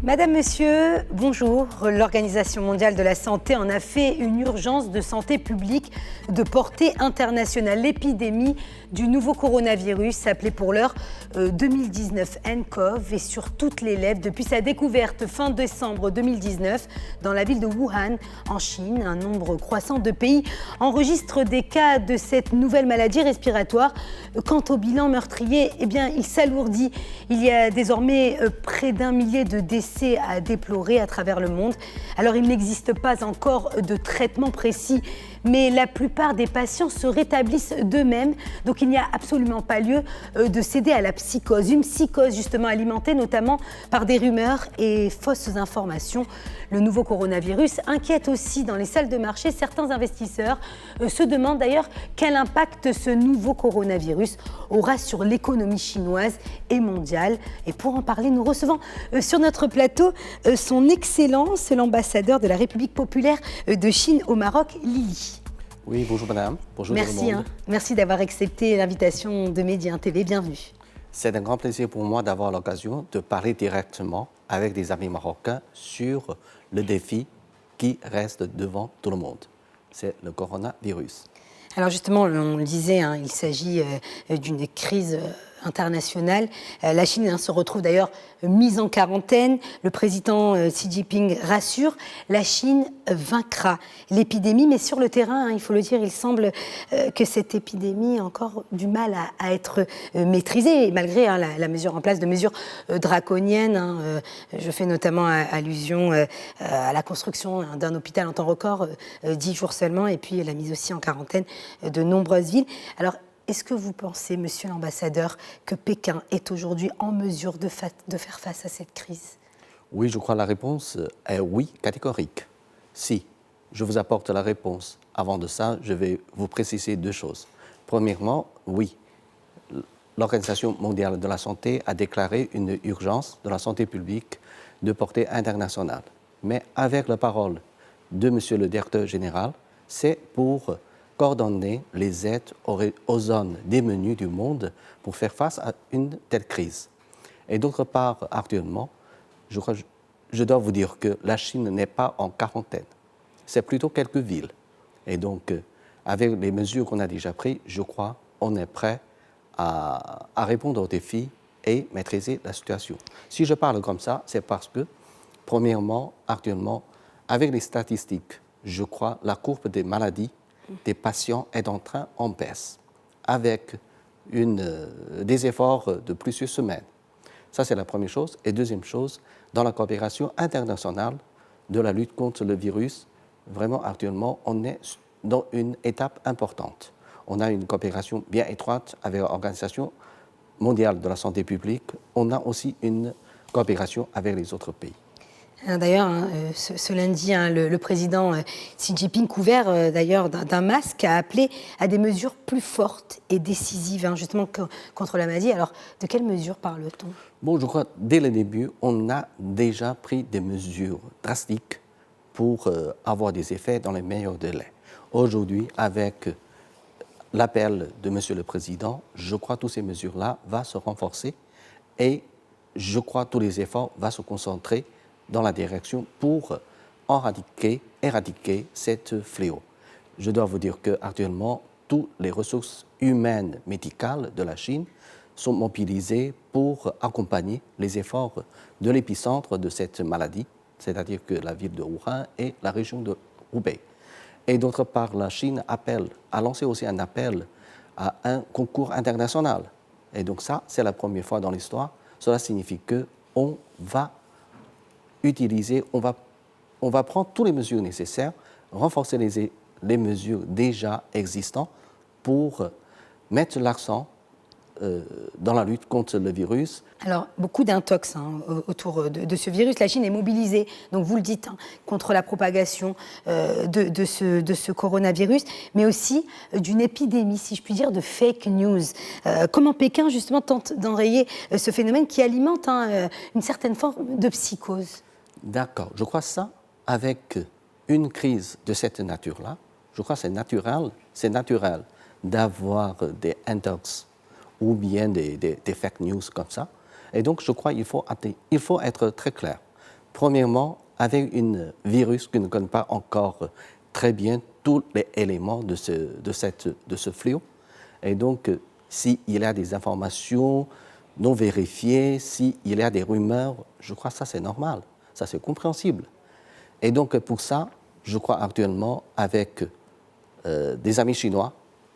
Madame, Monsieur, bonjour. L'Organisation mondiale de la santé en a fait une urgence de santé publique de portée internationale. L'épidémie du nouveau coronavirus, appelé pour l'heure 2019 nCoV, est sur toutes les lèvres depuis sa découverte fin décembre 2019 dans la ville de Wuhan, en Chine. Un nombre croissant de pays enregistrent des cas de cette nouvelle maladie respiratoire. Quant au bilan meurtrier, il s'alourdit. Il y a désormais près d'1 millier de décès à déplorer à travers le monde. Alors, il n'existe pas encore de traitement précis, mais la plupart des patients se rétablissent d'eux-mêmes. Donc, il n'y a absolument pas lieu de céder à la psychose. Une psychose justement alimentée notamment par des rumeurs et fausses informations. Le nouveau coronavirus inquiète aussi dans les salles de marché. Certains investisseurs se demandent d'ailleurs quel impact ce nouveau coronavirus aura sur l'économie chinoise et mondiale. Et pour en parler, nous recevons sur notre plateau son Excellence, l'ambassadeur de la République populaire de Chine au Maroc, Lily. Oui, bonjour madame, bonjour tout le monde. Merci d'avoir accepté l'invitation de Média TV, bienvenue. C'est un grand plaisir pour moi d'avoir l'occasion de parler directement avec des amis marocains sur le défi qui reste devant tout le monde. C'est le coronavirus. Alors justement, on le disait, il s'agit d'une crise internationale. La Chine se retrouve d'ailleurs mise en quarantaine. Le président Xi Jinping rassure, la Chine vaincra l'épidémie. Mais sur le terrain, il faut le dire, il semble que cette épidémie a encore du mal à être maîtrisée, malgré la mesure en place de mesures draconiennes. Je fais notamment allusion à la construction d'un hôpital en temps record, 10 jours seulement, et puis la mise aussi en quarantaine de nombreuses villes. Alors, est-ce que vous pensez, monsieur l'ambassadeur, que Pékin est aujourd'hui en mesure de faire face à cette crise? Oui, je crois que la réponse est oui, catégorique. Si je vous apporte la réponse, avant de ça, je vais vous préciser deux choses. Premièrement, oui, l'Organisation mondiale de la santé a déclaré une urgence de la santé publique de portée internationale. Mais avec la parole de monsieur le directeur général, c'est pour coordonner les aides aux zones démunies du monde pour faire face à une telle crise. Et d'autre part, actuellement, je dois vous dire que la Chine n'est pas en quarantaine. C'est plutôt quelques villes. Et donc, avec les mesures qu'on a déjà prises, je crois qu'on est prêt à répondre aux défis et maîtriser la situation. Si je parle comme ça, c'est parce que, premièrement, actuellement, avec les statistiques, je crois la courbe des maladies des patients est en baisse, avec des efforts de plusieurs semaines. Ça, c'est la première chose. Et deuxième chose, dans la coopération internationale de la lutte contre le virus, vraiment, actuellement, on est dans une étape importante. On a une coopération bien étroite avec l'Organisation mondiale de la santé publique. On a aussi une coopération avec les autres pays. D'ailleurs, ce lundi, le président Xi Jinping, couvert d'ailleurs d'un masque, a appelé à des mesures plus fortes et décisives, justement contre la maladie. Alors, de quelles mesures parle-t-on? Bon, je crois dès le début, on a déjà pris des mesures drastiques pour avoir des effets dans les meilleurs délais. Aujourd'hui, avec l'appel de Monsieur le Président, je crois que toutes ces mesures-là vont se renforcer et je crois que tous les efforts vont se concentrer dans la direction pour éradiquer cette fléau. Je dois vous dire qu'actuellement, toutes les ressources humaines médicales de la Chine sont mobilisées pour accompagner les efforts de l'épicentre de cette maladie, c'est-à-dire que la ville de Wuhan et la région de Hubei. Et d'autre part, la Chine a lancé aussi un appel à un concours international. Et donc ça, c'est la première fois dans l'histoire. Cela signifie qu'on va on va prendre toutes les mesures nécessaires, renforcer les mesures déjà existantes pour mettre l'accent dans la lutte contre le virus. Alors, beaucoup d'intox autour de ce virus. La Chine est mobilisée, donc vous le dites, contre la propagation de ce coronavirus, mais aussi d'une épidémie, si je puis dire, de fake news. Comment Pékin, justement, tente d'enrayer ce phénomène qui alimente une certaine forme de psychose? D'accord. Je crois ça, avec une crise de cette nature-là, je crois que c'est naturel d'avoir des intox ou bien des fake news comme ça. Et donc, je crois qu'il faut être très clair. Premièrement, avec un virus qui ne connaît pas encore très bien tous les éléments de ce fléau. Et donc, s'il y a des informations non vérifiées, s'il y a des rumeurs, je crois que ça c'est normal, ça c'est compréhensible. Et donc pour ça, je crois actuellement avec des amis chinois,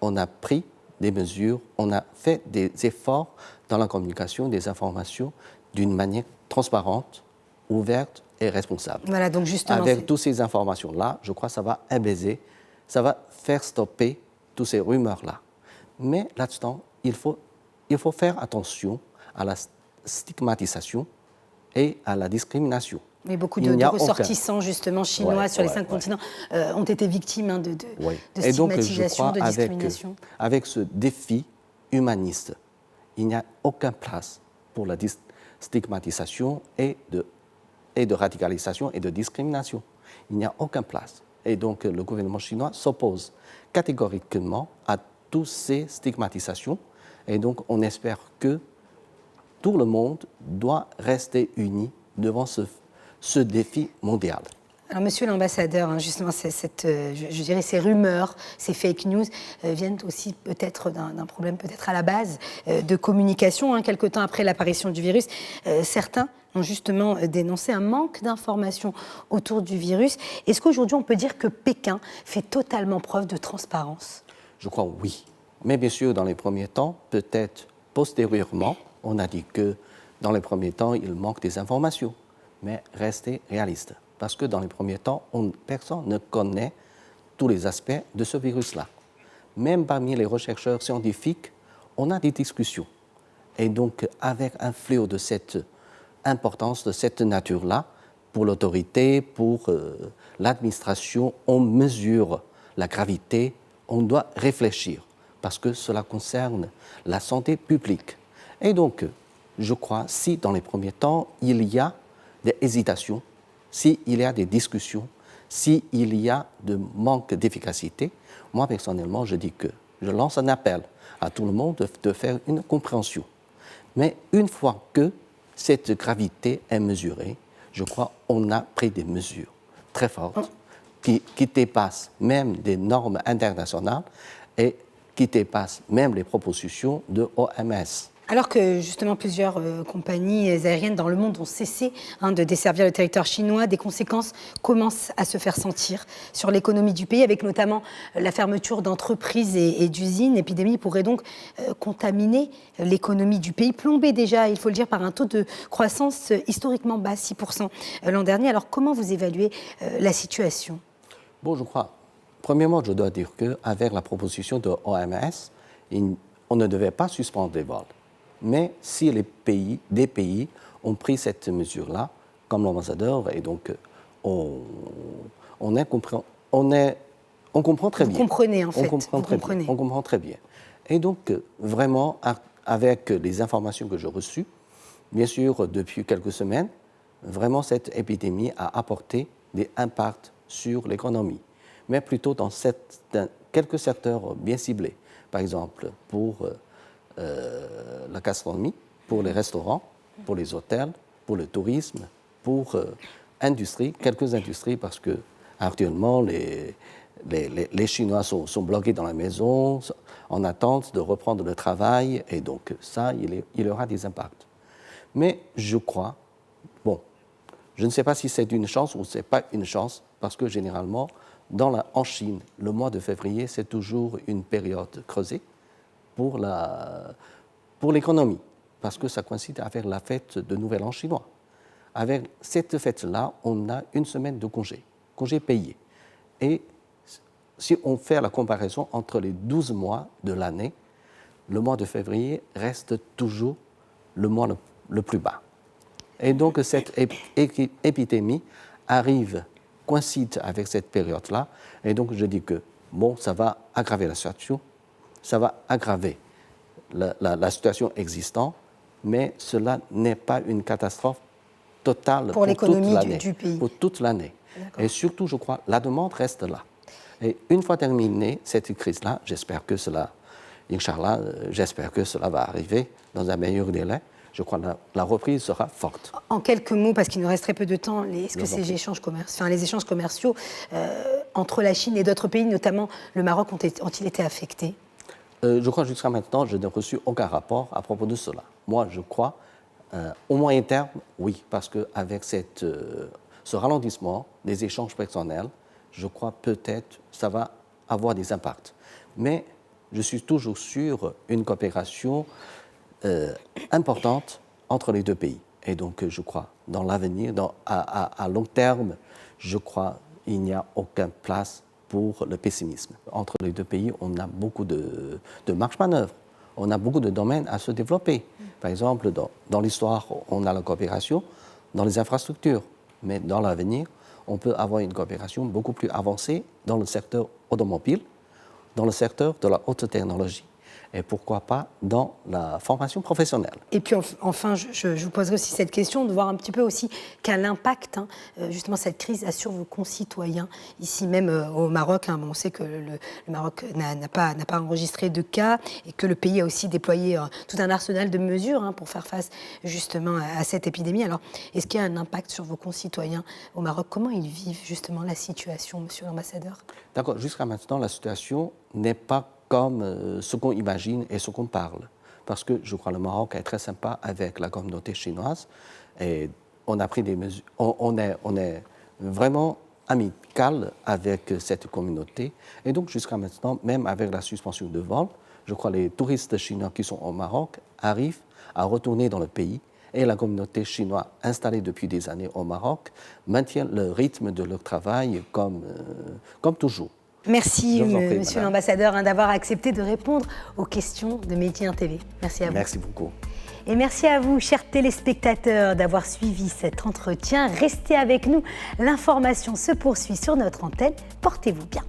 on a pris des mesures, on a fait des efforts dans la communication des informations d'une manière transparente, ouverte et responsable. Voilà, donc justement, avec toutes ces informations-là, je crois que ça va apaiser, ça va faire stopper toutes ces rumeurs-là. Mais là-dedans, il faut faire attention à la stigmatisation et à la discrimination. Mais beaucoup de ressortissants, justement, chinois sur les 5 continents ont été victimes de stigmatisation, de discrimination. Avec ce défi humaniste, il n'y a aucune place pour la stigmatisation et de radicalisation et de discrimination. Il n'y a aucune place. Et donc, le gouvernement chinois s'oppose catégoriquement à toutes ces stigmatisations. Et donc, on espère que tout le monde doit rester uni devant ce défi mondial. Alors, monsieur l'ambassadeur, justement, je dirais ces rumeurs, ces fake news viennent aussi peut-être d'un problème peut-être à la base de communication. Quelque temps après l'apparition du virus, certains ont justement dénoncé un manque d'informations autour du virus. Est-ce qu'aujourd'hui, on peut dire que Pékin fait totalement preuve de transparence? Je crois oui. Mais bien sûr, dans les premiers temps, peut-être postérieurement, on a dit que dans les premiers temps, il manque des informations. Mais restez réaliste. Parce que dans les premiers temps, personne ne connaît tous les aspects de ce virus-là. Même parmi les chercheurs scientifiques, on a des discussions. Et donc, avec un fléau de cette importance, de cette nature-là, pour l'autorité, pour l'administration, on mesure la gravité, on doit réfléchir, parce que cela concerne la santé publique. Et donc, je crois, si dans les premiers temps, il y a des hésitations, s'il y a des discussions, s'il y a de manque d'efficacité, moi personnellement, je lance un appel à tout le monde de faire une compréhension. Mais une fois que cette gravité est mesurée, je crois qu'on a pris des mesures très fortes qui dépassent même des normes internationales et qui dépassent même les propositions de l'OMS. Alors que justement plusieurs compagnies aériennes dans le monde ont cessé de desservir le territoire chinois, des conséquences commencent à se faire sentir sur l'économie du pays, avec notamment la fermeture d'entreprises et d'usines. L'épidémie pourrait donc contaminer l'économie du pays, plomber déjà, il faut le dire, par un taux de croissance historiquement bas, 6% l'an dernier. Alors comment vous évaluez la situation? Bon, je crois, premièrement, je dois dire qu'avec la proposition de l'OMS, on ne devait pas suspendre les vols. Mais si des pays ont pris cette mesure-là, comme l'ambassadeur, et donc on comprend très bien. Vous comprenez en fait. On comprend très bien. Et donc vraiment, avec les informations que j'ai reçues, bien sûr, depuis quelques semaines, vraiment cette épidémie a apporté des impacts sur l'économie, mais plutôt dans quelques secteurs bien ciblés. Par exemple, pour la gastronomie, pour les restaurants, pour les hôtels, pour le tourisme, pour quelques industries, parce que actuellement les Chinois sont bloqués dans la maison en attente de reprendre le travail, et donc ça, il y aura des impacts. Mais je crois, je ne sais pas si c'est une chance ou ce n'est pas une chance, parce que généralement, en Chine, le mois de février, c'est toujours une période creusée pour l'économie, parce que ça coïncide avec la fête de Nouvel An chinois. Avec cette fête-là, on a une semaine de congé payé. Et si on fait la comparaison entre les 12 mois de l'année, le mois de février reste toujours le mois le plus bas. Et donc cette épidémie coïncide avec cette période-là, et donc je dis que ça va aggraver la situation, ça va aggraver la situation existante, mais cela n'est pas une catastrophe totale pour l'économie du pays. Pour toute l'année. Et surtout, je crois, la demande reste là. Et une fois terminée cette crise-là, j'espère que cela va arriver dans un meilleur délai. je crois que la reprise sera forte. En quelques mots, parce qu'il nous reste très peu de temps, est-ce que Je vous en ces prie. les échanges commerciaux entre la Chine et d'autres pays, notamment le Maroc, ont-ils été affectés? Je crois que jusqu'à maintenant, je n'ai reçu aucun rapport à propos de cela. Moi, je crois, au moyen terme, oui, parce qu'avec ce ralentissement des échanges personnels, je crois peut-être ça va avoir des impacts. Mais je suis toujours sur une coopération importante entre les deux pays. Et donc, je crois, dans l'avenir, à long terme, je crois qu'il n'y a aucune place pour le pessimisme. Entre les deux pays, on a beaucoup de marge-manœuvre. On a beaucoup de domaines à se développer. Par exemple, dans l'histoire, on a la coopération dans les infrastructures. Mais dans l'avenir, on peut avoir une coopération beaucoup plus avancée dans le secteur automobile, dans le secteur de la haute technologie et pourquoi pas dans la formation professionnelle. Et puis enfin, je vous poserai aussi cette question de voir un petit peu aussi quel impact justement cette crise a sur vos concitoyens. Ici même au Maroc, on sait que le Maroc n'a pas enregistré de cas et que le pays a aussi déployé tout un arsenal de mesures pour faire face justement à cette épidémie. Alors, est-ce qu'il y a un impact sur vos concitoyens au Maroc? Comment ils vivent justement la situation, monsieur l'ambassadeur? D'accord, jusqu'à maintenant, la situation n'est pas comme ce qu'on imagine et ce qu'on parle. Parce que je crois que le Maroc est très sympa avec la communauté chinoise et on a pris des mesures. On est vraiment amical avec cette communauté. Et donc, jusqu'à maintenant, même avec la suspension de vol, je crois que les touristes chinois qui sont au Maroc arrivent à retourner dans le pays et la communauté chinoise installée depuis des années au Maroc maintient le rythme de leur travail comme toujours. Merci, prie, monsieur madame. l'ambassadeur, d'avoir accepté de répondre aux questions de Made in TV. Merci à vous. Merci beaucoup. Et merci à vous, chers téléspectateurs, d'avoir suivi cet entretien. Restez avec nous, l'information se poursuit sur notre antenne. Portez-vous bien.